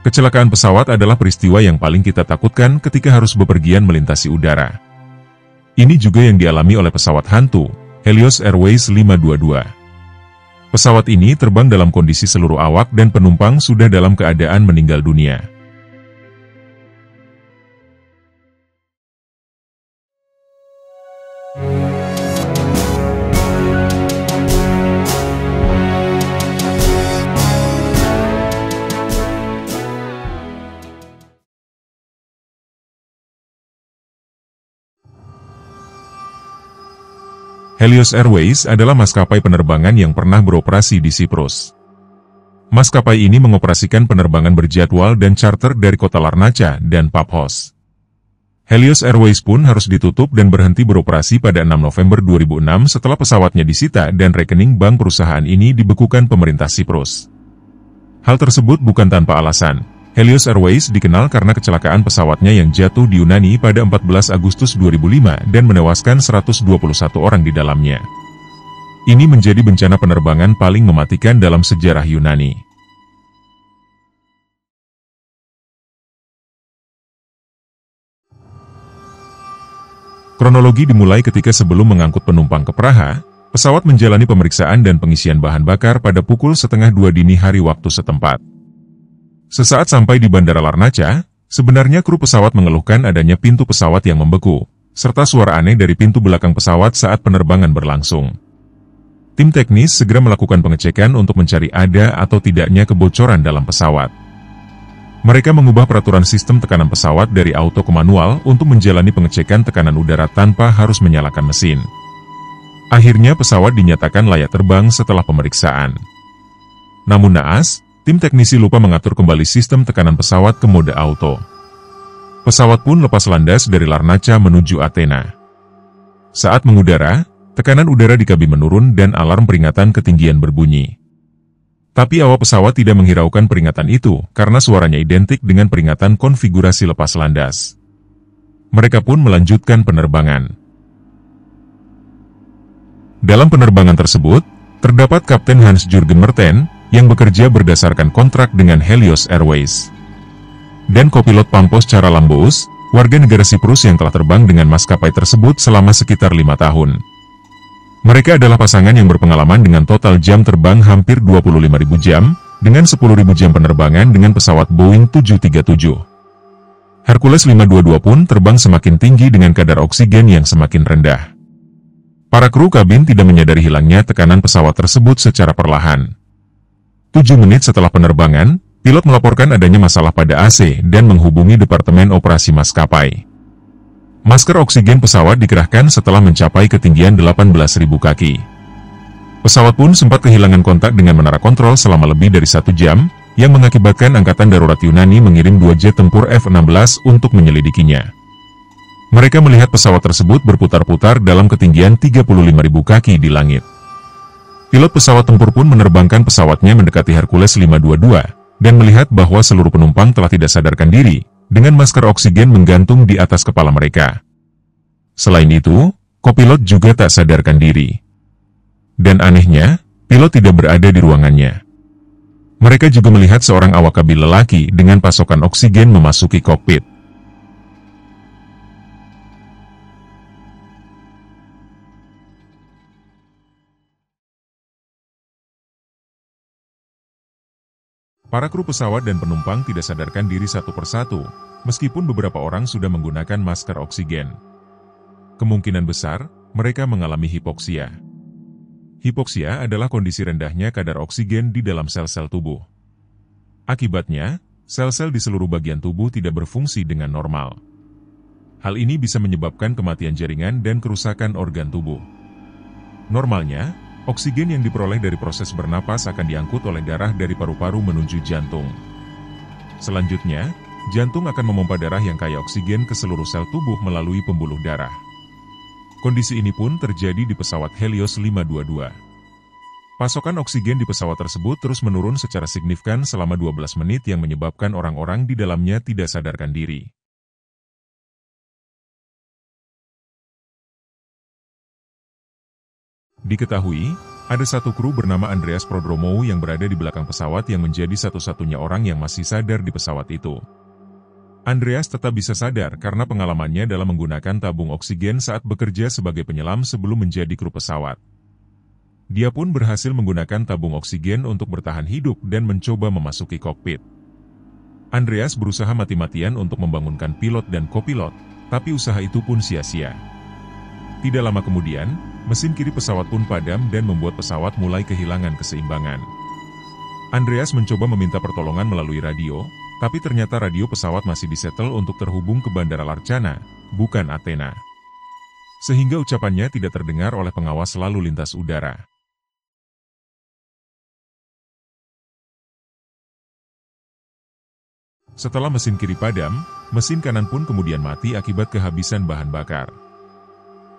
Kecelakaan pesawat adalah peristiwa yang paling kita takutkan ketika harus bepergian melintasi udara. Ini juga yang dialami oleh pesawat hantu, Helios Airways 522. Pesawat ini terbang dalam kondisi seluruh awak dan penumpang sudah dalam keadaan meninggal dunia. Helios Airways adalah maskapai penerbangan yang pernah beroperasi di Siprus. Maskapai ini mengoperasikan penerbangan berjadwal dan charter dari kota Larnaca dan Paphos. Helios Airways pun harus ditutup dan berhenti beroperasi pada 6 November 2006 setelah pesawatnya disita dan rekening bank perusahaan ini dibekukan pemerintah Siprus. Hal tersebut bukan tanpa alasan. Helios Airways dikenal karena kecelakaan pesawatnya yang jatuh di Yunani pada 14 Agustus 2005 dan menewaskan 121 orang di dalamnya. Ini menjadi bencana penerbangan paling mematikan dalam sejarah Yunani. Kronologi dimulai ketika sebelum mengangkut penumpang ke Praha, pesawat menjalani pemeriksaan dan pengisian bahan bakar pada pukul 1:30 dini hari waktu setempat. Sesaat sampai di Bandara Larnaca, sebenarnya kru pesawat mengeluhkan adanya pintu pesawat yang membeku, serta suara aneh dari pintu belakang pesawat saat penerbangan berlangsung. Tim teknis segera melakukan pengecekan untuk mencari ada atau tidaknya kebocoran dalam pesawat. Mereka mengubah peraturan sistem tekanan pesawat dari auto ke manual untuk menjalani pengecekan tekanan udara tanpa harus menyalakan mesin. Akhirnya pesawat dinyatakan layak terbang setelah pemeriksaan. Namun naas, tim teknisi lupa mengatur kembali sistem tekanan pesawat ke mode auto. Pesawat pun lepas landas dari Larnaca menuju Athena. Saat mengudara, tekanan udara di kabin menurun dan alarm peringatan ketinggian berbunyi. Tapi awak pesawat tidak menghiraukan peringatan itu karena suaranya identik dengan peringatan konfigurasi lepas landas. Mereka pun melanjutkan penerbangan. Dalam penerbangan tersebut, terdapat Kapten Hans-Jürgen Merten, yang bekerja berdasarkan kontrak dengan Helios Airways. Dan kopilot Pampos Charalambous, warga negara Siprus yang telah terbang dengan maskapai tersebut selama sekitar 5 tahun. Mereka adalah pasangan yang berpengalaman dengan total jam terbang hampir 25.000 jam, dengan 10.000 jam penerbangan dengan pesawat Boeing 737. Hercules 522 pun terbang semakin tinggi dengan kadar oksigen yang semakin rendah. Para kru kabin tidak menyadari hilangnya tekanan pesawat tersebut secara perlahan. 7 menit setelah penerbangan, pilot melaporkan adanya masalah pada AC dan menghubungi Departemen Operasi Maskapai. Masker oksigen pesawat dikerahkan setelah mencapai ketinggian 18.000 kaki. Pesawat pun sempat kehilangan kontak dengan menara kontrol selama lebih dari 1 jam, yang mengakibatkan Angkatan Darurat Yunani mengirim 2 jet tempur F-16 untuk menyelidikinya. Mereka melihat pesawat tersebut berputar-putar dalam ketinggian 35.000 kaki di langit. Pilot pesawat tempur pun menerbangkan pesawatnya mendekati Hercules 522, dan melihat bahwa seluruh penumpang telah tidak sadarkan diri, dengan masker oksigen menggantung di atas kepala mereka. Selain itu, kopilot juga tak sadarkan diri. Dan anehnya, pilot tidak berada di ruangannya. Mereka juga melihat seorang awak kabin lelaki dengan pasokan oksigen memasuki kokpit. Para kru pesawat dan penumpang tidak sadarkan diri satu persatu, meskipun beberapa orang sudah menggunakan masker oksigen. Kemungkinan besar, mereka mengalami hipoksia. Hipoksia adalah kondisi rendahnya kadar oksigen di dalam sel-sel tubuh. Akibatnya, sel-sel di seluruh bagian tubuh tidak berfungsi dengan normal. Hal ini bisa menyebabkan kematian jaringan dan kerusakan organ tubuh. Normalnya, oksigen yang diperoleh dari proses bernapas akan diangkut oleh darah dari paru-paru menuju jantung. Selanjutnya, jantung akan memompa darah yang kaya oksigen ke seluruh sel tubuh melalui pembuluh darah. Kondisi ini pun terjadi di pesawat Helios 522. Pasokan oksigen di pesawat tersebut terus menurun secara signifikan selama 12 menit yang menyebabkan orang-orang di dalamnya tidak sadarkan diri. Diketahui, Ada satu kru bernama Andreas Prodromou yang berada di belakang pesawat yang menjadi satu-satunya orang yang masih sadar di pesawat itu. Andreas tetap bisa sadar karena pengalamannya dalam menggunakan tabung oksigen saat bekerja sebagai penyelam sebelum menjadi kru pesawat. Dia pun berhasil menggunakan tabung oksigen untuk bertahan hidup dan mencoba memasuki kokpit. Andreas berusaha mati-matian untuk membangunkan pilot dan kopilot, tapi usaha itu pun sia-sia. Tidak lama kemudian, mesin kiri pesawat pun padam dan membuat pesawat mulai kehilangan keseimbangan. Andreas mencoba meminta pertolongan melalui radio, tapi ternyata radio pesawat masih disetel untuk terhubung ke Bandara Larchana, bukan Athena. Sehingga ucapannya tidak terdengar oleh pengawas lalu lintas udara. Setelah mesin kiri padam, mesin kanan pun kemudian mati akibat kehabisan bahan bakar.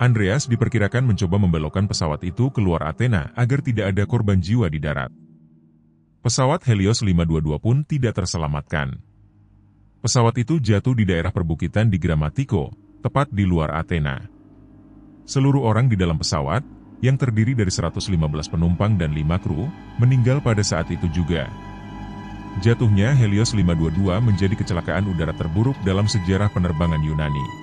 Andreas diperkirakan mencoba membelokkan pesawat itu keluar Athena agar tidak ada korban jiwa di darat. Pesawat Helios 522 pun tidak terselamatkan. Pesawat itu jatuh di daerah perbukitan di Gramatiko, tepat di luar Athena. Seluruh orang di dalam pesawat, yang terdiri dari 115 penumpang dan 5 kru, meninggal pada saat itu juga. Jatuhnya Helios 522 menjadi kecelakaan udara terburuk dalam sejarah penerbangan Yunani.